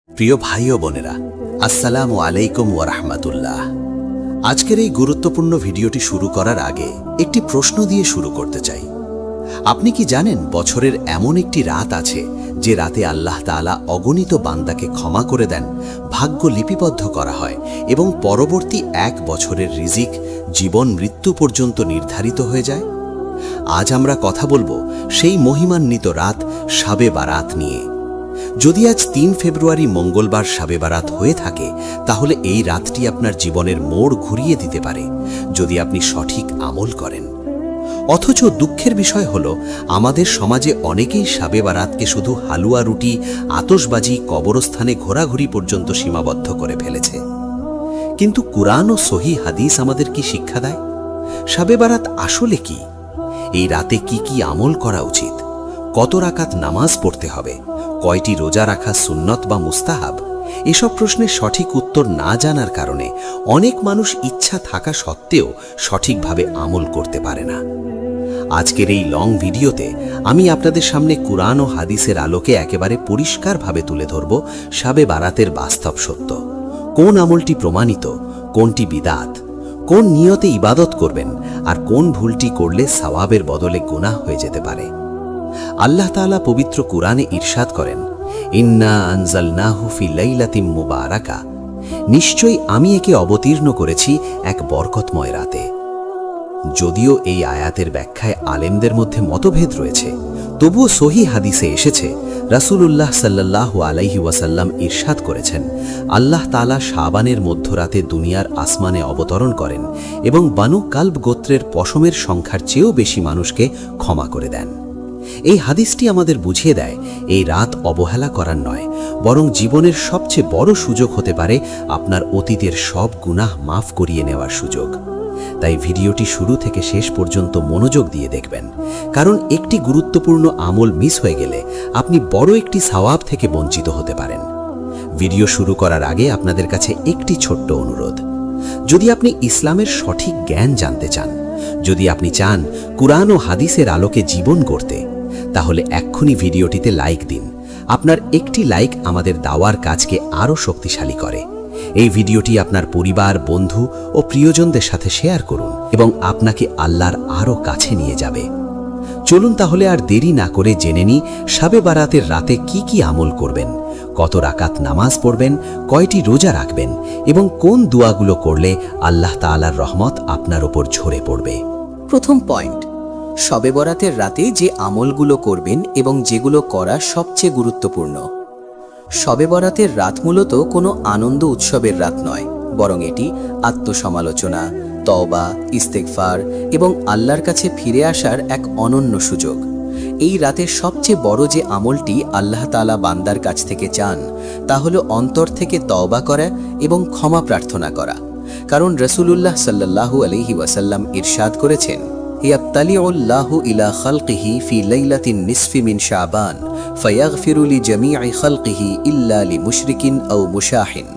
প্রিয় ভাই ও বোনেরা, আসসালামু আলাইকুম ওয়া রাহমাতুল্লাহ। আজকের এই গুরুত্বপূর্ণ ভিডিওটি শুরু করার আগে একটি প্রশ্ন দিয়ে শুরু করতে চাই। আপনি কি জানেন বছরের এমন একটি রাত আছে যে রাতে আল্লাহ তাআলা অগণিত বান্দাকে ক্ষমা করে দেন, ভাগ্য লিপিবদ্ধ করা হয় এবং পরবর্তী 1 বছরের রিজিক জীবন মৃত্যু পর্যন্ত নির্ধারিত হয়ে যায়? আজ আমরা কথা বলবো সেই মহিমান্বিত রাত শাবে বারাত নিয়ে। যদি আজ 3 ফেব্রুয়ারি মঙ্গলবার শাবে বারাত হয়ে থাকে, তাহলে এই রাতটি আপনার জীবনের মোড় ঘুরিয়ে দিতে পারে যদি আপনি সঠিক আমল করেন। অথচ দুঃখের বিষয় হলো, আমাদের সমাজে অনেকেই শাবে বারাতকে শুধু হালুয়া রুটি, আতশবাজি, কবরস্থানে ঘোরাঘুরি পর্যন্ত সীমাবদ্ধ করে ফেলেছে। কিন্তু কুরআন ও সহিহ হাদিস আমাদের কি শিক্ষা দেয়? শাবে বারাত আসলে কি? এই রাতে কি কি আমল করা উচিত? কত রাকাত নামাজ পড়তে হবে? কয়টি রোজা রাখা সুন্নত বা মুস্তাহাব? এসব প্রশ্নের সঠিক উত্তর না জানার কারণে অনেক মানুষ ইচ্ছা থাকা সত্ত্বেও সঠিকভাবে আমল করতে পারে না। আজকের এই লং ভিডিওতে আমি আপনাদের সামনে কুরআন ও হাদিসের আলোকে একেবারে পরিষ্কারভাবে তুলে ধরব শাবে বারাতের বাস্তব সত্য। কোন আমলটি প্রমাণিত, কোনটি বিদআত, কোন নিয়তে ইবাদত করবেন, আর কোন ভুলটি করলে সওয়াবের বদলে গুনাহ হয়ে যেতে পারে। আল্লাহ তাআলা পবিত্র কুরআনে ইরশাদ করেন, ইন্না আনজালনাহু ফি লাইলাতিন মুবারাকা, নিশ্চয়ই আমি একে অবতীর্ণ করেছি এক বরকতময় রাতে। যদিও এই আয়াতের ব্যাখ্যায় আলেমদের মধ্যে মতভেদ রয়েছে, তবুও সহিহ হাদিসে এসেছে রাসূলুল্লাহ সাল্লাল্লাহু আলাইহি ওয়াসাল্লাম ইরশাদ করেছেন, আল্লাহ তাআলা শাবানের মধ্যরাতে দুনিয়ার আসমানে অবতরণ করেন এবং বানু কালব গোত্রের পশমের সংখ্যার চেয়েও বেশি মানুষকে ক্ষমা করে দেন। এই হাদিসটি আমাদের বুঝিয়ে দেয়, এই রাত অবহেলা করার নয়, বরং জীবনের সবচেয়ে বড় সুযোগ হতে পারে আপনার অতীতের সব গুনাহ মাফ করিয়ে নেওয়ার সুযোগ। তাই ভিডিওটি শুরু থেকে শেষ পর্যন্ত মনোযোগ দিয়ে দেখবেন, কারণ একটি গুরুত্বপূর্ণ আমল মিস হয়ে গেলে আপনি বড় একটি সওয়াব থেকে বঞ্চিত হতে পারেন। ভিডিও শুরু করার আগে আপনাদের কাছে একটি ছোট্ট অনুরোধ। যদি আপনি ইসলামের সঠিক জ্ঞান জানতে চান, যদি আপনি চান কুরআন ও হাদিসের আলোকে জীবন গড়তে, তাহলে এক্ষুনি ভিডিওটিতে লাইক দিন। আপনার একটি লাইক আমাদের দাওয়ার কাজকে আরও শক্তিশালী করে। এই ভিডিওটি আপনার পরিবার, বন্ধু ও প্রিয়জনদের সাথে শেয়ার করুন এবং আপনাকে আল্লাহর আরও কাছে নিয়ে যাবে। চলুন তাহলে আর দেরি না করে জেনে নিই শাবে বারাতের রাতে কি কি আমল করবেন, কত রাকাত নামাজ পড়বেন, কয়টি রোজা রাখবেন এবং কোন দোয়াগুলো করলে আল্লাহ তাআলার রহমত আপনার উপর ঝরে পড়বে। প্রথম পয়েন্ট, শবে বরাতের রাতে যে আমলগুলো করবেন এবং যেগুলো করা সবচেয়ে গুরুত্বপূর্ণ। শবে বরাতের রাত মূলত কোনো আনন্দ উৎসবের রাত নয়, বরং এটি আত্মসমালোচনা, তওবা, ইস্তেগফার এবং আল্লাহর কাছে ফিরে আসার এক অনন্য সুযোগ। এই রাতের সবচেয়ে বড় যে আমলটি আল্লাহ তাআলা বান্দার কাছ থেকে চান, তা হলো অন্তর থেকে তওবা করা এবং ক্ষমা প্রার্থনা করা। কারণ রাসূলুল্লাহ সাল্লাল্লাহু আলাইহি ওয়াসাল্লাম ইরশাদ করেছেন, ইয়াত্তালিউল্লাহু ইলা খালকিহি ফি লাইলাতিন নিসফি মিন শাবান ফায়াগফিরু লিজামিই খালকিহি ইল্লা লিমুশরিকিন আও মুশাহিন।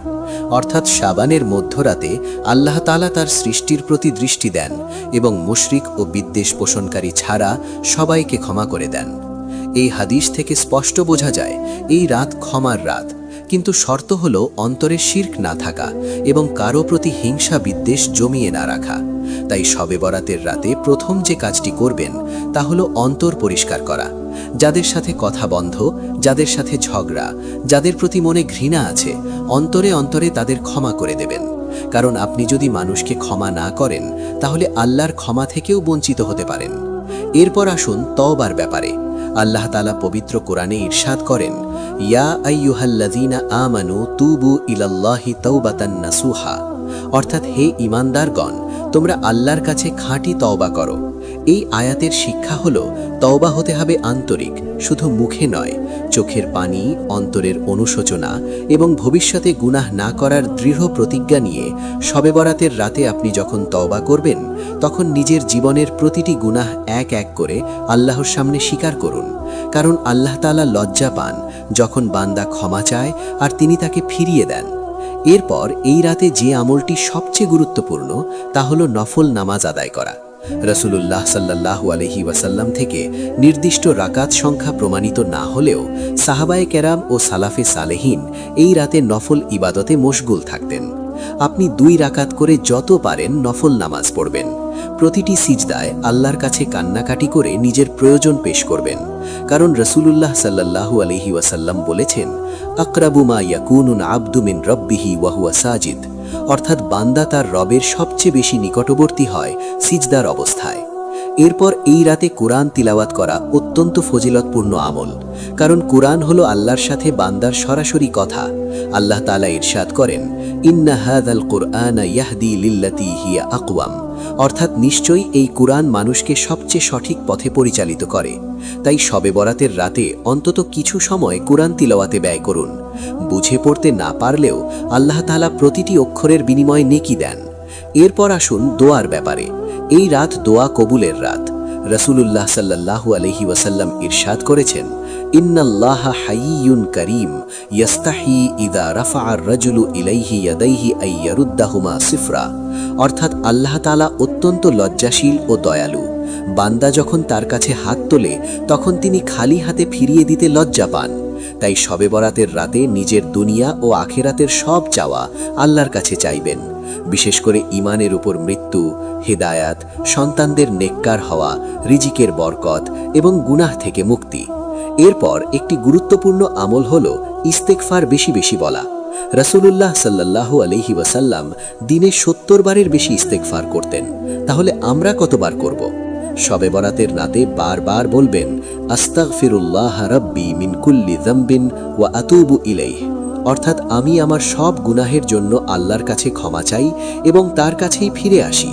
অর্থাৎ শাবানের মধ্যরাতে আল্লাহ তাআলা তার সৃষ্টির প্রতি দৃষ্টি দেন এবং মুশরিক ও বিদ্বেষ পোষণকারী ছাড়া সবাইকে ক্ষমা করে দেন। এই হাদিস থেকে স্পষ্ট বোঝা যায় এই রাত ক্ষমার রাত, কিন্তু শর্ত হলো অন্তরে শিরক না থাকা এবং কারো প্রতি হিংসা বিদ্বেষ জমিয়ে না রাখা। তাই শবে বরাতের রাতে প্রথম যে কাজটি করবেন তা হলো অন্তর পরিষ্কার করা। যাদের সাথে কথা বন্ধ, যাদের সাথে ঝগড়া, যাদের প্রতি মনে ঘৃণা আছে, অন্তরে অন্তরে তাদের ক্ষমা করে দেবেন। কারণ আপনি যদি মানুষকে ক্ষমা না করেন, তাহলে আল্লাহর ক্ষমা থেকেও বঞ্চিত হতে পারেন। এরপর আসুন তওবার ব্যাপারে। আল্লাহ তাআলা পবিত্র কোরআনে ইরশাদ করেন, ইয়া আইয়ুহাল্লাযীনা আমানু তুবু ইলাল্লাহি তাওবাতান নাসুহা, অর্থাৎ হে ঈমানদারগণ, তোমরা আল্লাহর কাছে খাঁটি তওবা করো। এই আয়াতের শিক্ষা হলো তওবা হতে হবে আন্তরিক, শুধু মুখে নয়। চোখের পানি, অন্তরের অনুশোচনা এবং ভবিষ্যতে গুনাহ না করার দৃঢ় প্রতিজ্ঞা নিয়ে শবে বরাতের রাতে আপনি যখন তওবা করবেন, তখন নিজের জীবনের প্রতিটি গুনাহ এক এক করে আল্লাহর সামনে স্বীকার করুন। কারণ আল্লাহ তাআলা লজ্জা পান যখন বান্দা ক্ষমা চায় আর তিনি তাকে ফিরিয়ে দেন। এরপর এই রাতে যে আমলটি সবচেয়ে গুরুত্বপূর্ণ তা হলো নফল নামাজ আদায় করা। রাসূলুল্লাহ সাল্লাল্লাহু আলাইহি ওয়াসাল্লাম থেকে নির্দিষ্ট রাকাত সংখ্যা প্রমাণিত না হলেও সাহাবায়ে কেরাম ও সালাফে সালেহিন এই রাতে নফল ইবাদতে মশগুল থাকতেন। আপনি 2 রাকাত করে যত পারেন নফল নামাজ পড়বেন। প্রতিটি সিজদায় আল্লাহর কাছে কান্নাকাটি করে নিজের প্রয়োজন পেশ করবেন, কারণ রাসূলুল্লাহ সাল্লাল্লাহু আলাইহি ওয়াসাল্লাম বলেছেন, আকরাবু মা ইয়াকুনুন আবদু মিন রাব্বিহি ওয়া হুয়া সাজিদ, অর্থাৎ বান্দা তার রবের সবচেয়ে বেশি নিকটবর্তী হয় সিজদার অবস্থায়। এরপর এই রাতে কোরআন তিলাওয়াত করা অত্যন্ত ফজিলতপূর্ণ আমল, কারণ কোরআন হলো আল্লাহর সাথে বান্দার সরাসরি কথা। আল্লাহ তাআলা ইরশাদ করেন, ইন্না হাযাল কুরআনা ইয়াহদি লিল্লাতী হিয়া আকওয়াম, অর্থাৎ নিশ্চয়ই এই কোরআন মানুষকে সবচেয়ে সঠিক পথে পরিচালিত করে। তাই শবে বরাতের রাতে অন্তত কিছু সময় কোরআন তিলাওয়াতে ব্যয় করুন। বুঝে পড়তে না পারলেও আল্লাহ তাআলা প্রতিটি অক্ষরের বিনিময়ে নেকি দেন। এরপর আসুন দোয়ার ব্যাপারে। এই রাত দোয়া কবুলের রাত। রাসূলুল্লাহ সাল্লাল্লাহু আলাইহি ওয়াসাল্লাম ইরশাদ করেছেন, ইন্নাল্লাহা হাইয়্যুন কারীম ইয়াস্তাহি ইযা রাফা'আর রাজুলু ইলাইহি ইয়াদাইহি আই ইয়ারুদ্দাহুমা সিফরা, অর্থাৎ আল্লাহ তাআলা অত্যন্ত লজ্জাশীল ও দয়ালু। বান্দা যখন তার কাছে হাত তোলে তখন তিনি খালি হাতে ফিরিয়ে দিতে লজ্জা পান। তাই শবে বরাতের রাতে নিজের দুনিয়া ও আখিরাতের সব চাওয়া আল্লাহর কাছে চাইবেন, বিশেষ করে ঈমানের উপর মৃত্যু, হিদায়াত, সন্তানদের নেককার হওয়া, রিজিকের বরকত এবং গুনাহ থেকে মুক্তি। এরপর একটি গুরুত্বপূর্ণ আমল হলো ইস্তেগফার বেশি বেশি বলা। রাসূলুল্লাহ সাল্লাল্লাহু আলাইহি ওয়াসাল্লাম দিনে 70 বারের বেশি ইস্তেগফার করতেন। তাহলে আমরা কতবার করব? শবে বরাতের রাতে বারবার বলবেন, আস্তাগফিরুল্লাহ রাব্বি মিন কুল্লি যামবিন ওয়া আতুবু ইলাইহি, অর্থাৎ আমি আমার সব গুনাহের জন্য আল্লাহর কাছে ক্ষমা চাই এবং তার কাছেই ফিরে আসি।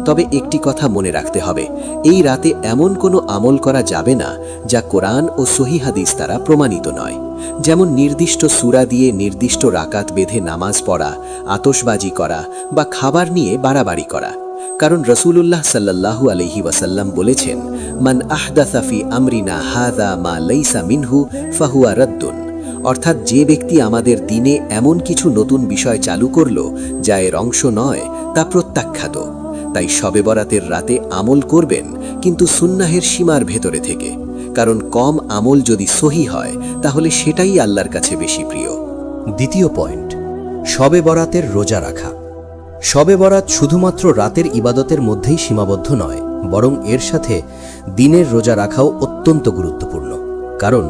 তবে একটি কথা মনে রাখতে হবে, এই রাতে এমন কোনো আমল করা যাবে না যা কোরআন ও সহিহ হাদিস দ্বারা প্রমাণিত নয়, যেমন নির্দিষ্ট সূরা দিয়ে নির্দিষ্ট রাকাত বেঁধে নামাজ পড়া, আতশবাজি করা বা খাবার নিয়ে বাড়াবাড়ি করা। কারণ রাসূলুল্লাহ সাল্লাল্লাহু আলাইহি ওয়াসাল্লাম বলেছেন, মান আহদাসা ফি আমরিনা হাযা মা লাইসা মিনহু ফাহুয়া রাদ্দুন, অর্থাৎ যে ব্যক্তি আমাদের দিনে এমন কিছু নতুন বিষয় চালু করল যা এর অংশ নয়, তা প্রত্যাখ্যাত। তাই শবে বরাতের রাতে আমল করবেন, কিন্তু সুন্নাহের সীমার ভেতরে থেকে, কারণ কম আমল যদি সহি হয় তাহলে সেটাই আল্লাহর কাছে বেশি প্রিয়। দ্বিতীয় পয়েন্ট, শবে বরাতের রোজা রাখা। শবে বরাত শুধুমাত্র রাতের ইবাদতের মধ্যেই সীমাবদ্ধ নয়, বরং এর সাথে দিনের রোজা রাখাও অত্যন্ত গুরুত্বপূর্ণ। কারণ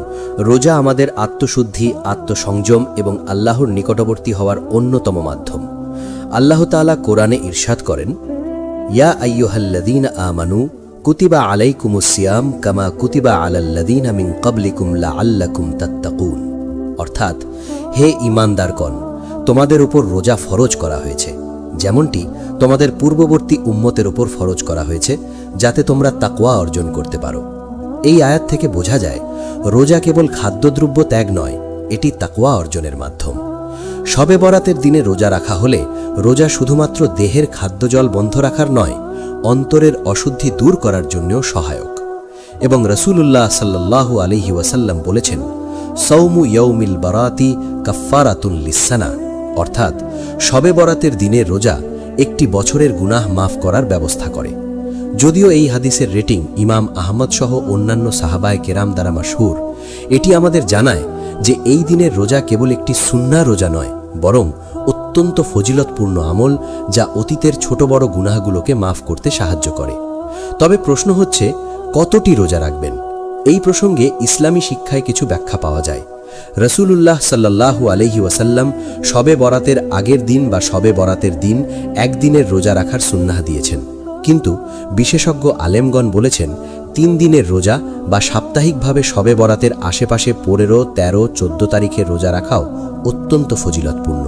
রোজা আমাদের আত্মশুদ্ধি, আত্মসংযম এবং আল্লাহর নিকটবর্তী হওয়ার অন্যতম মাধ্যম। আল্লাহ তাআলা কোরআনে ইরশাদ করেন, ইয়া আইয়ুহাল্লাযীনা আমানু কুতিবা আলাইকুমুস সিয়াম কামা কুতিবা আলাল্লাযীনা মিন ক্বাবলিকুম লাআল্লাকুম তাত্তাকুন, অর্থাৎ হে ঈমানদারগণ, তোমাদের উপর রোজা ফরজ করা হয়েছে যেমনটি তোমাদের পূর্ববর্তী উম্মতের উপর ফরজ করা হয়েছে, যাতে তোমরা তাকওয়া অর্জন করতে পারো। এই আয়াত থেকে বোঝা যায় রোজা কেবল খাদ্যদ্রব্য ত্যাগ নয়, এটি তাকওয়া অর্জনের মাধ্যম। শবে বরাতের দিনে রোজা রাখা হলে রোজা শুধুমাত্র দেহের খাদ্যজল বন্ধ রাখার নয়, অন্তরের অশুদ্ধি দূর করার জন্যও সহায়ক। এবং রাসূলুল্লাহ সাল্লাল্লাহু আলাইহি ওয়াসাল্লাম বলেছেন, সাওমু ইয়াউমিল বারাতি কাফফারাতুন লিসসানা, অর্থাৎ শবে বরাতের দিনে রোজা একটি বছরের গুনাহ মাফ করার ব্যবস্থা করে। যদিও এই হাদিসের রেটিং ইমাম আহমদ সহ অন্যান্য সাহাবায়ে কেরাম দ্বারা মাশহুর, এটি আমাদের জানায় যে এই দিনের রোজা কেবল একটি সুন্নাহ রোজা নয়, বরং অত্যন্ত ফজিলতপূর্ণ আমল যা অতীতের ছোট বড় গুনাহগুলোকে মাফ করতে সাহায্য করে। তবে প্রশ্ন হচ্ছে, কতটি রোজা রাখবেন? এই প্রসঙ্গে ইসলামী শিক্ষায় কিছু ব্যাখ্যা পাওয়া যায়। রাসূলুল্লাহ সাল্লাল্লাহু আলাইহি ওয়াসাল্লাম শবে বরাতের আগের দিন বা শবে বরাতের দিন একদিনের রোজা রাখার সুন্নাহ দিয়েছেন, কিন্তু বিশেষজ্ঞ আলেমগণ বলেছেন 3 দিনের রোজা বা সাপ্তাহিকভাবে শবে বরাতের আশেপাশে 15, 13, 14 তারিখের রোজা রাখাও অত্যন্ত ফজিলতপূর্ণ।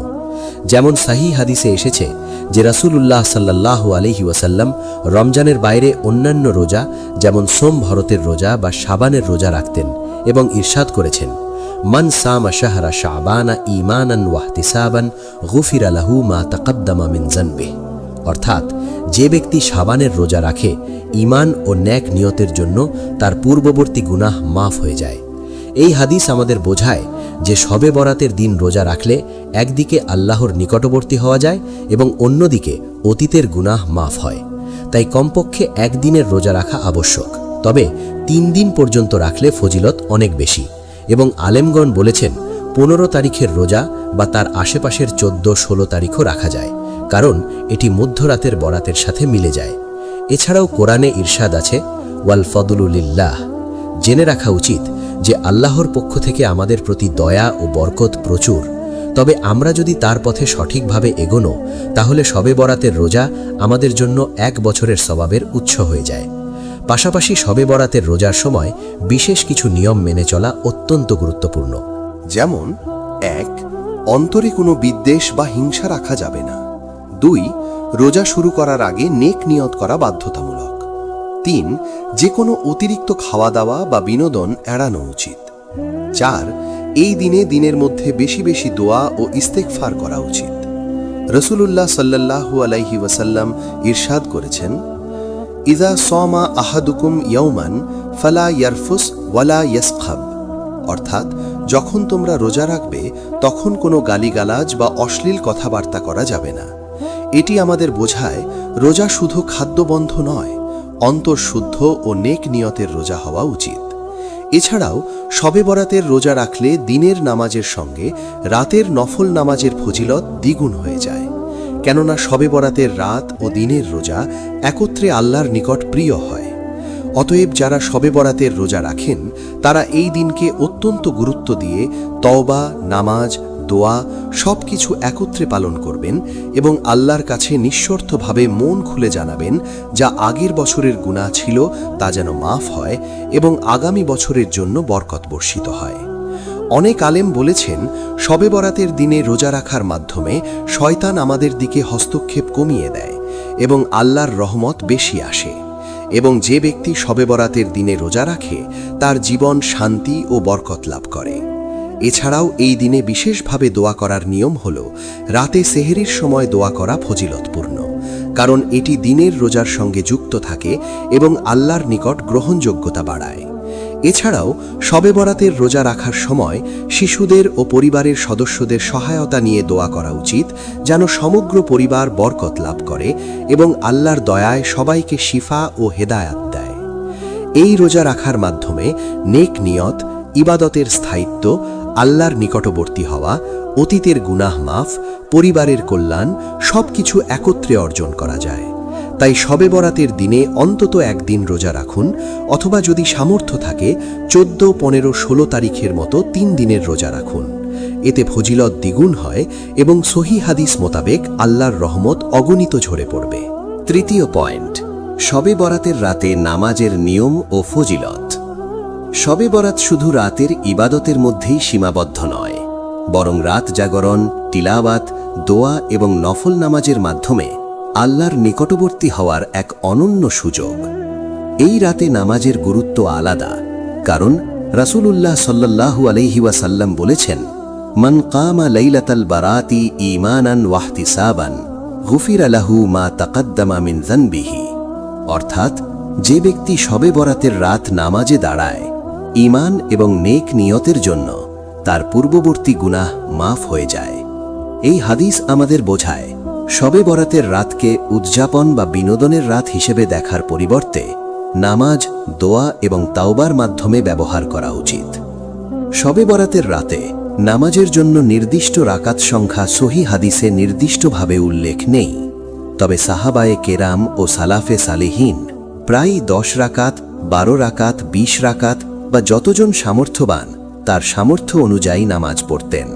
যেমন সহিহ হাদিসে এসেছে যে রাসূলুল্লাহ সাল্লাল্লাহু আলাইহি ওয়াসাল্লাম রমজানের বাইরে অন্যান্য রোজা যেমন সোম ভরতের রোজা বা শাবানের রোজা রাখতেন এবং ইরশাদ করেছেন, মান সামা শাহরা শাবানা ঈমানান ওয়া ইহতিসাবান গুফিরা লাহু মা তাকাদ্দামা মিন যানবিহি, অর্থাৎ যে ব্যক্তি শাবানের রোজা রাখে ঈমান ও নেক নিয়তের জন্য তার পূর্ববর্তী গুনাহ মাফ হয়ে যায়। এই হাদিস আমাদের বোঝায় যে শবে বরাতের দিন রোজা রাখলে একদিকে আল্লাহর নিকটবর্তী হওয়া যায় এবং অন্যদিকে অতীতের গুনাহ মাফ হয়। তাই কমপক্ষে একদিনের রোজা রাখা আবশ্যক। তবে 3 দিন পর্যন্ত রাখলে ফজিলত অনেক বেশি, এবং আলেমগণ বলেছেন 15 তারিখের রোজা বা তার আশেপাশের 14-16 তারিখও রাখা যায়, কারণ এটি মধ্যরাতের বরাতের সাথে মিলে যায়। এছাড়াও কোরআনে ইরশাদ আছে, ওয়াল ফদলু লিল্লাহ। জেনে রাখা উচিত যে আল্লাহর পক্ষ থেকে আমাদের প্রতি দয়া ও বরকত প্রচুর। তবে আমরা যদি তার পথে সঠিকভাবে এগোনো, তাহলে শবে বরাতের রোজা আমাদের জন্য 1 বছরের সওয়াবের উৎস হয়ে যায়। পাশাপাশি শবে বরাতের রোজার সময় বিশেষ কিছু নিয়ম মেনে চলা অত্যন্ত গুরুত্বপূর্ণ। যেমন 1. অন্তরে কোনো বিদ্বেষ বা হিংসা রাখা যাবে না। 2. রোজা শুরু করার আগে নেক নিয়ত করা বাধ্যতামূলক। 3. যে কোনো অতিরিক্ত খাওয়া দাওয়া বা বিনোদন এড়ানো উচিত। 4. এই দিনে দিনের মধ্যে বেশি বেশি দোয়া ও ইস্তেগফার করা উচিত। রাসূলুল্লাহ সাল্লাল্লাহু আলাইহি ওয়াসাল্লাম ইরশাদ করেছেন, ইযা সামা আহাদুকুম ইয়াওমান ফালা ইয়ারফুস ওয়ালা ইয়াসখাব। অর্থাৎ যখন তোমরা রোজা রাখবে তখন কোনো গালিগালাজ বা অশ্লীল কথাবার্তা করা যাবে না। এটি আমাদের বোঝায় রোজা শুধু খাদ্যবন্ধ নয়, অন্তর্শুদ্ধ ও নেক নিয়তের রোজা হওয়া উচিত। এছাড়াও শবে বরাতের রোজা রাখলে দিনের নামাজের সঙ্গে রাতের নফল নামাজের ফজিলত দ্বিগুণ হয়ে যায়, কেননা শবে বরাতের রাত ও দিনের রোজা একত্রে আল্লাহর নিকট প্রিয় হয়। অতএব যারা শবে বরাতের রোজা রাখেন তারা এই দিনকে অত্যন্ত গুরুত্ব দিয়ে তওবা, নামাজ, দোয়া সব কিছু একত্রে পালন করবেন এবং আল্লাহর কাছে নিঃশর্তভাবে মন খুলে জানাবেন যা আগের বছরের গুনাহ ছিল তা যেন মাফ হয় এবং আগামী বছরের জন্য বরকত বর্ষিত হয়। অনেক আলেম বলেছেন, শবে বরাতের দিনে রোজা রাখার মাধ্যমে শয়তান আমাদের দিকে হস্তক্ষেপ কমিয়ে দেয় এবং আল্লাহর রহমত বেশি আসে, এবং যে ব্যক্তি শবে বরাতের দিনে রোজা রাখে তার জীবন শান্তি ও বরকত লাভ করে। এছাড়াও এই দিনে বিশেষভাবে দোয়া করার নিয়ম হল রাতে সেহরির সময় দোয়া করা ফজিলতপূর্ণ, কারণ এটি দিনের রোজার সঙ্গে যুক্ত থাকে এবং আল্লাহর নিকট গ্রহণযোগ্যতা বাড়ায়। এছাড়াও শবে বরাতের রোজা রাখার সময় শিশুদের ও পরিবারের সদস্যদের সহায়তা নিয়ে দোয়া করা উচিত, যেন সমগ্র পরিবার বরকত লাভ করে এবং আল্লাহর দয়ায় সবাইকে শিফা ও হেদায়াত দেয়। এই রোজা রাখার মাধ্যমে নেক নিয়ত, ইবাদতের স্থায়িত্ব, আল্লাহর নিকটবর্তী হওয়া, অতীতের গুনাহ মাফ, পরিবারের কল্যাণ সবকিছু একত্রে অর্জন করা যায়। তাই শবে বরাতের দিনে অন্তত একদিন রোজা রাখুন, অথবা যদি সামর্থ্য থাকে 14, 15, 16 তারিখের মতো 3 দিনের রোজা রাখুন। এতে ফজিলত দ্বিগুণ হয় এবং সহিহ হাদিস মোতাবেক আল্লাহর রহমত অগণিত ঝরে পড়বে। তৃতীয় পয়েন্ট, শবে বরাতের রাতে নামাজের নিয়ম ও ফজিলত। শবে বরাত শুধু রাতের ইবাদতের মধ্যেই সীমাবদ্ধ নয়, বরং রাত জাগরণ, তিলাওয়াত, দোয়া এবং নফল নামাজের মাধ্যমে আল্লাহর নিকটবর্তী হওয়ার এক অনন্য সুযোগ। এই রাতে নামাজের গুরুত্ব আলাদা, কারণ রাসূলুল্লাহ সাল্লাল্লাহু আলাইহি ওয়াসাল্লাম বলেছেন, মান কামা লাইলাতাল বারাতি ঈমানান ওয়াহতিসাবান গুফিরা লাহু মা তাকাদ্দামা মিন যানবিহি। অর্থাৎ যে ব্যক্তি শবে বরাতের রাত নামাজে দাঁড়ায় ঈমান এবং নেক নিয়তের জন্য, তার পূর্ববর্তী গুনাহ মাফ হয়ে যায়। এই হাদিস আমাদের বোঝায় শবে বরাতের রাতকে উদযাপন বা বিনোদনের রাত হিসেবে দেখার পরিবর্তে নামাজ, দোয়া এবং তাওবার মাধ্যমে ব্যবহার করা উচিত। শবে বরাতের রাতে নামাজের জন্য নির্দিষ্ট রাকাত সংখ্যা সহিহ হাদিসে নির্দিষ্টভাবে উল্লেখ নেই, তবে সাহাবায়ে কেরাম ও সালাফে সালেহীন প্রায় 10 রাকাত, 12 রাকাত, 20 রাকাত বা যতজন সামর্থ্যবান তার সামর্থ্য অনুযায়ী নামাজ পড়তেন।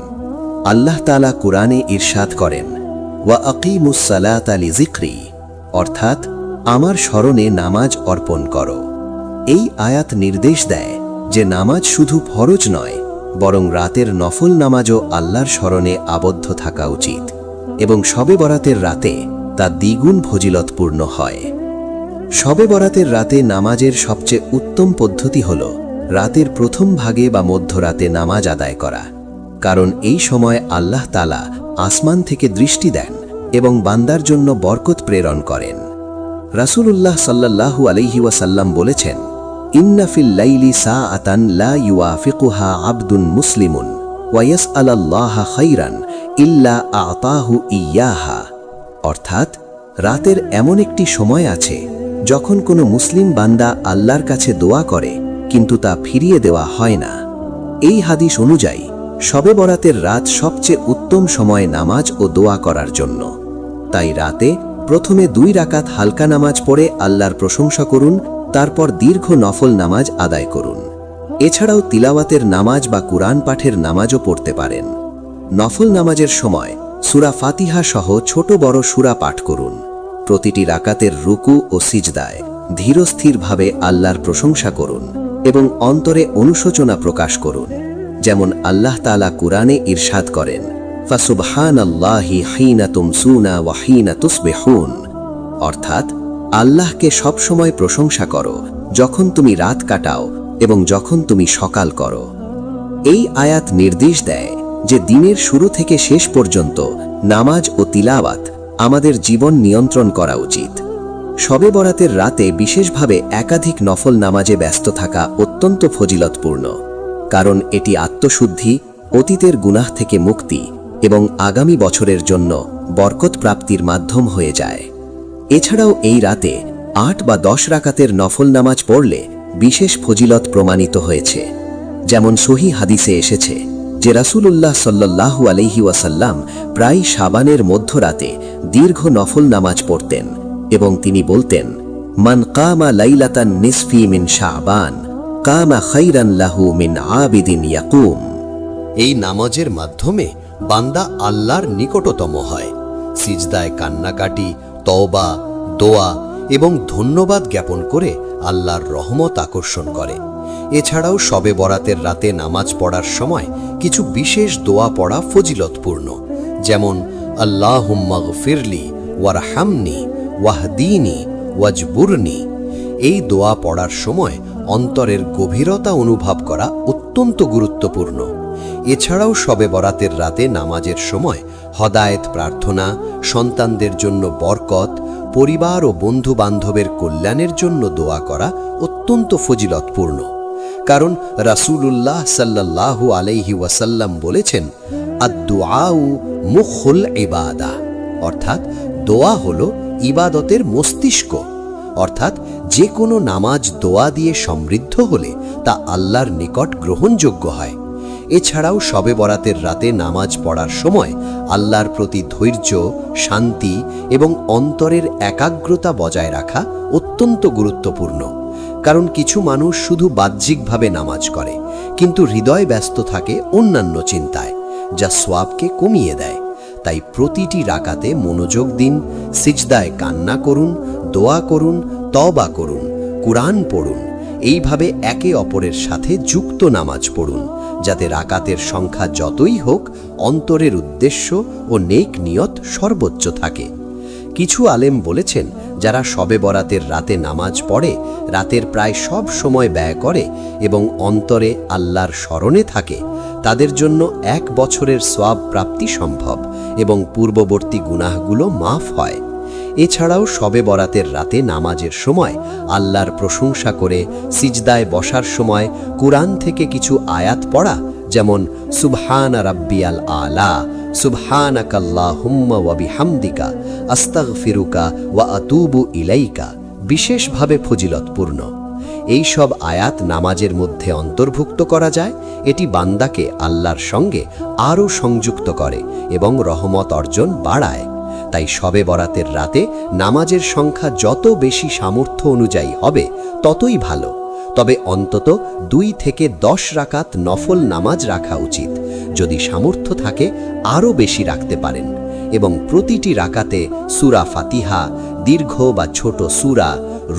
আল্লাহ তাআলা কুরআনে ইরশাদ করেন, ওয়া আকিমুস সালাতা লিযিকরি, অর্থাৎ আমার স্মরণে নামাজ অর্পণ করো। এই আয়াত নির্দেশ দেয় যে নামাজ শুধু ফরজ নয়, বরং রাতের নফল নামাজও আল্লাহর স্মরণে আবদ্ধ থাকা উচিত, এবং শবে বরাতের রাতে তা দ্বিগুণ ফজিলতপূর্ণ হয়। শবে বরাতের রাতে নামাজের সবচেয়ে উত্তম পদ্ধতি হল রাতের প্রথম ভাগে বা মধ্যরাতে নামাজ আদায় করা, কারণ এই সময় আল্লাহ তাআলা আসমান থেকে দৃষ্টি দেন এবং বান্দার জন্য বরকত প্রেরণ করেন। রাসূলুল্লাহ সাল্লাল্লাহু আলাইহি ওয়াসাল্লাম বলেছেন, ইন্না ফিল লাইলি সাআতান লা ইউয়াফিকুহা আবদুন মুসলিমুন ওয়া ইয়াসআলুল্লাহা খাইরান ইল্লা আ'তাহু ইয়াহা। অর্থাৎ রাতের এমন একটি সময় আছে যখন কোনো মুসলিম বান্দা আল্লাহর কাছে দোয়া করে কিন্তু তা ফিরিয়ে দেওয়া হয় না। এই হাদিস অনুযায়ী শবে বরাতের রাত সবচেয়ে উত্তম সময় নামাজ ও দোয়া করার জন্য। তাই রাতে প্রথমে 2 রাকাত হালকা নামাজ পড়ে আল্লাহর প্রশংসা করুন, তারপর দীর্ঘ নফল নামাজ আদায় করুন। এছাড়াও তিলাওয়াতের নামাজ বা কুরআন পাঠের নামাজও পড়তে পারেন। নফল নামাজের সময় সূরা ফাতিহা সহ ছোট বড় সূরা পাঠ করুন। প্রতিটি রাকাতের রুকু ও সিজদায় ধীরস্থিরভাবে আল্লাহর প্রশংসা করুন এবং অন্তরে অনুশোচনা প্রকাশ করুন। যেমন আল্লাহ তাআলা কুরআনে ইরশাদ করেন, ফাসুবহানাল্লাহি হিনা তুমসুনা ওয়া হিনা তুসবিহুন, অর্থাৎ আল্লাহকে সবসময় প্রশংসা করো যখন তুমি রাত কাটাও এবং যখন তুমি সকাল করো। এই আয়াত নির্দেশ দেয় যে দিনের শুরু থেকে শেষ পর্যন্ত নামাজ ও তিলাওয়াত আমাদের জীবন নিয়ন্ত্রণ করা উচিত। শবে বরাতের রাতে বিশেষভাবে একাধিক নফল নামাজে ব্যস্ত থাকা অত্যন্ত ফজিলতপূর্ণ, কারণ এটি আত্মশুদ্ধি, অতীতের গুনাহ থেকে মুক্তি এবং আগামী বছরের জন্য বরকত প্রাপ্তির মাধ্যম হয়ে যায়। এছাড়াও এই রাতে 8 বা 10 রাকাতের নফল নামাজ পড়লে বিশেষ ফজিলত প্রমাণিত হয়েছে। যেমন সহিহ হাদিসে এসেছে যে রাসূলুল্লাহ সাল্লাল্লাহু আলাইহি ওয়াসাল্লাম প্রায় শাবানের মধ্যরাতে দীর্ঘ নফল নামাজ পড়তেন এবং তিনি বলতেন, মান কামা লাইলাতান নিসফি মিন শাবান কামা খাইরান লাহু মিন আবিদিন ইয়াকুম। এই নামাজের মাধ্যমে বান্দা আল্লাহর নিকটতম হয়, সিজদায় কান্নাকাটি, তওবা, দোয়া এবং ধন্যবাদ জ্ঞাপন করে আল্লাহর রহমত আকর্ষণ করে। এছাড়াও শবে বরাতের রাতে নামাজ পড়ার সময় কিছু বিশেষ দোয়া পড়া ফজিলতপূর্ণ, যেমন আল্লাহুম্মা গফিরলি ওয়ারহামনি ওয়াহদিনি ওয়াজবুরনি। এই দোয়া পড়ার সময় অন্তরের গভীরতা অনুভব করা অত্যন্ত গুরুত্বপূর্ণ। এছাড়াও শবে বরাতের রাতে নামাজের সময় হদায়েত প্রার্থনা, সন্তানদের জন্য বরকত, পরিবার ও বন্ধু বান্ধবের কল্যাণের জন্য দোয়া করা অত্যন্ত ফজিলতপূর্ণ। কারণ রাসূলুল্লাহ সাল্লাল্লাহু আলাইহি ওয়াসাল্লাম বলেছেন, আদ-দুআউ মুখুল ইবাদা, অর্থাৎ দোয়া হলো ইবাদতের মস্তিষ্ক। অর্থাৎ যে কোনো নামাজ দোয়া দিয়ে সমৃদ্ধ হলে তা আল্লাহর নিকট গ্রহণযোগ্য হয়। এছাড়াও শবে বরাতের রাতে নামাজ পড়ার সময় আল্লাহর প্রতি ধৈর্য, শান্তি এবং অন্তরের একাগ্রতা বজায় রাখা অত্যন্ত গুরুত্বপূর্ণ। কারণ কিছু মানুষ শুধু বাহ্যিকভাবে নামাজ করে কিন্তু হৃদয় ব্যস্ত থাকে অন্যান্য চিন্তায়, যা সওয়াবকে কমিয়ে দেয়। তাই প্রতিটি রাকাতে মনোযোগ দিন, সিজদায় কান্না করুন, দোয়া করুন, তওবা করুন, কুরআন পড়ুন। এইভাবে একে অপরের সাথে যুক্ত নামাজ পড়ুন, যাতে রাকাতের সংখ্যা যতই হোক অন্তরের উদ্দেশ্য ও নেক নিয়ত সর্বোচ্চ থাকে। কিছু আলেম বলেছেন, যারা শবে বরাতের রাতে নামাজ পড়ে, রাতের প্রায় সব সময় ব্যয় করে এবং অন্তরে আল্লাহর স্মরণে থাকে, তাদের জন্য 1 বছরের সওয়াব প্রাপ্তি সম্ভব এবং পূর্ববর্তী গুনাহগুলো মাফ হয়। এছাড়াও শবে বরাতের রাতে নামাজের সময় আল্লাহর প্রশংসা করে সিজদায় বসার সময় কুরআন থেকে কিছু আয়াত পড়া, যেমন সুবহানা রাব্বিয়াল আলা, সুবহানাকাল্লাহুম্মা ওয়া বিহামদিকা, আস্তাগফিরুকা ওয়া আতুবু ইলাইকা, বিশেষভাবে ফজিলতপূর্ণ। এই সব আয়াত নামাজের মধ্যে অন্তর্ভুক্ত করা যায়। এটি বান্দাকে আল্লাহর সঙ্গে আরও সংযুক্ত করে এবং রহমত অর্জন বাড়ায়। তাই শবে বরাতের রাতে নামাজের সংখ্যা যত বেশি সামর্থ্য অনুযায়ী হবে ততই ভালো। তবে অন্তত 2 থেকে 10 রাকাত নফল নামাজ রাখা উচিত। যদি সামর্থ্য থাকে আরও বেশি রাখতে পারেন এবং প্রতিটি রাকাতে সূরা ফাতিহা, দীর্ঘ বা ছোট সূরা,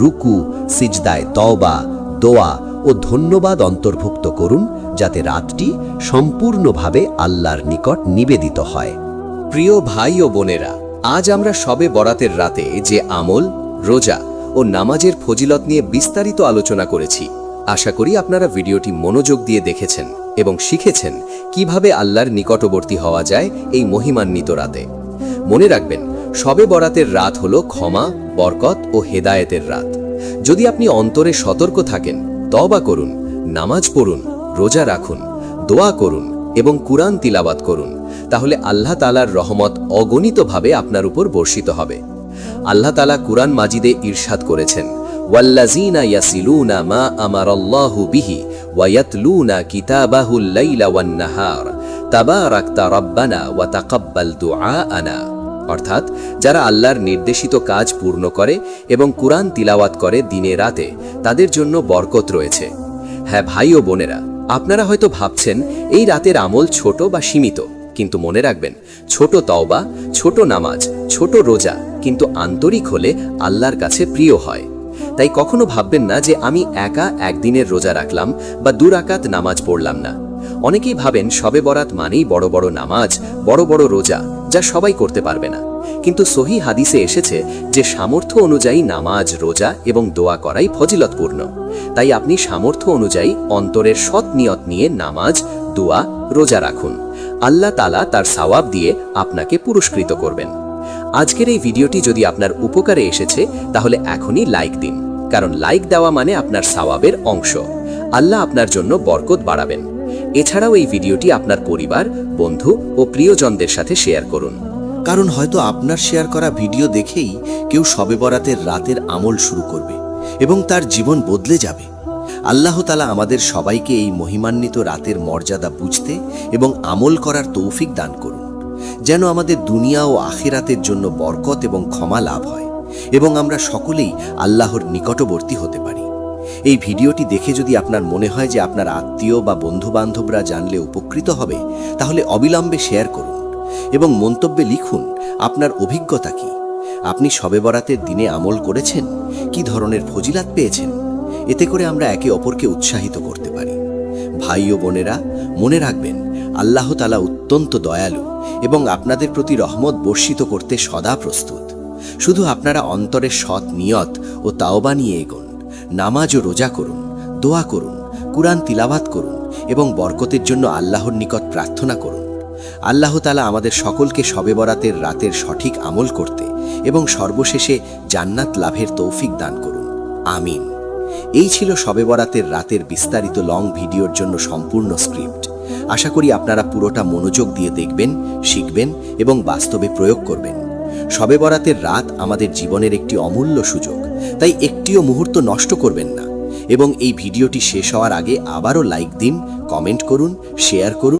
রুকু, সিজদায় তওবা, দোয়া ও ধন্যবাদ অন্তর্ভুক্ত করুন, যাতে রাতটি সম্পূর্ণভাবে আল্লাহর নিকট নিবেদিত হয়। প্রিয় ভাই ও বোনেরা, আজ আমরা শবে বরাতের রাতে যে আমল, রোজা ও নামাজের ফজিলত নিয়ে বিস্তারিত আলোচনা করেছি। আশা করি আপনারা ভিডিওটি মনোযোগ দিয়ে দেখেছেন এবং শিখেছেন কিভাবে আল্লাহর নিকটবর্তী হওয়া যায় এই মহিমান্বিত রাতে। মনে রাখবেন, শবে বরাতের রাত হলো ক্ষমা, বরকত ও হেদায়েতের রাত। যদি আপনি অন্তরে সতর্ক থাকেন, তওবা করুন, নামাজ পড়ুন, রোজা রাখুন, দোয়া করুন এবং কুরআন তিলাওয়াত করুন, তাহলে আল্লাহ তাআলার রহমত অগণিতভাবে আপনার উপর বর্ষিত হবে। আল্লাহ তাআলা কুরআন মাজিদে ইরশাদ করেছেন, ওয়াল্লাযীনা ইয়াসিলুনা মা আমারাল্লাহু বিহি ওয়া ইয়াতলুনা কিতাবাহুল লাইলা ওয়ান নাহার তাবারাকতা রাব্বানা ওয়া তাকাব্বাল দুআআনা। অর্থাৎ যারা আল্লাহর নির্দেশিত কাজ পূর্ণ করে এবং কুরআন তিলাওয়াত করে দিনে রাতে, তাদের জন্য বরকত রয়েছে। হ্যাঁ ভাই ও বোনেরা, আপনারা হয়তো ভাবছেন এই রাতের আমল ছোট বা সীমিত, কিন্তু মনে রাখবেন, ছোট তওবা, ছোট নামাজ, ছোট রোজা কিন্তু আন্তরিক হলে আল্লাহর কাছে প্রিয় হয়। তাই কখনো ভাববেন না যে আমি একা একদিনের রোজা রাখলাম বা 2 রাকাত নামাজ পড়লাম না। অনেকেই ভাবেন শবে বরাত মানেই বড় বড় নামাজ, বড় বড় রোজা, যা সবাই করতে পারবে না। কিন্তু সহি হাদিসে এসেছে যে সামর্থ্য অনুযায়ী নামাজ, রোজা এবং দোয়া করাই ফজিলতপূর্ণ। তাই আপনি সামর্থ্য অনুযায়ী অন্তরের সৎ নিয়ত নিয়ে নামাজ, দোয়া, রোজা রাখুন। আল্লাহ তাআলা তার সওয়াব দিয়ে আপনাকে পুরস্কৃত করবেন। আজকের এই ভিডিওটি যদি আপনার উপকারে এসেছে তাহলে এখনই লাইক দিন, কারণ লাইক দেওয়া মানে আপনার সওয়াবের অংশ। আল্লাহ আপনার জন্য বরকত বাড়াবেন। এছাড়াও এই ভিডিওটি আপনার পরিবার, বন্ধু ও প্রিয়জনদের সাথে শেয়ার করুন। কারণ হয়তো আপনার শেয়ার করা ভিডিও দেখেই কেউ শবে বরাতের রাতের আমল শুরু করবে এবং তার জীবন বদলে যাবে। আল্লাহ তাআলা আমাদের সবাইকে এই মহিমান্বিত রাতের মর্যাদা বুঝতে এবং আমল করার তৌফিক দান করুন, যেন আমাদের দুনিয়া ও আখিরাতের জন্য বরকত এবং ক্ষমা লাভ হয় এবং আমরা সকলেই আল্লাহর নিকটবর্তী হতে পারি। এই ভিডিওটি দেখে যদি আপনার মনে হয় যে আপনার আত্মীয় বা বন্ধু-বান্ধবরা জানলে উপকৃত হবে, তাহলে অবিলম্বে শেয়ার করুন এবং মন্তব্যে লিখুন আপনার অভিজ্ঞতা কি। আপনি শবে বরাতের দিনে আমল করেছেন, কি ধরনের ফজিলাত পেয়েছেন? এতে করে আমরা একে অপরকে উৎসাহিত করতে পারি। ভাই ও বোনেরা, মনে রাখবেন, আল্লাহ তাআলা অত্যন্ত দয়ালু এবং আপনাদের প্রতি রহমত বর্ষিত করতে সদা প্রস্তুত। শুধু আপনারা অন্তরের সৎ নিয়ত ও তাওবা নিয়ে এগোন, নামাজ ও রোজা করুন, দোয়া করুন, কুরআন তিলাওয়াত করুন এবং বরকতের জন্য আল্লাহর নিকট প্রার্থনা করুন। আল্লাহ তাআলা আমাদের সকলকে শবে বরাতের রাতের সঠিক আমল করতে এবং সর্বশেষে জান্নাত লাভের তৌফিক দান করুন। আমিন। এই ছিল শবে বরাতের রাতের বিস্তারিত লং ভিডিওর জন্য সম্পূর্ণ স্ক্রিপ্ট। আশা করি আপনারা পুরোটা মনোযোগ দিয়ে দেখবেন, শিখবেন এবং বাস্তবে প্রয়োগ করবেন। শবে বরাতের রাত আমাদের জীবনের একটি অমূল্য সুযোগ, তাই একটিও মুহূর্ত নষ্ট করবেন না এবং এই ভিডিওটি শেষ হওয়ার আগে আবারও লাইক দিন, কমেন্ট করুন, শেয়ার করুন।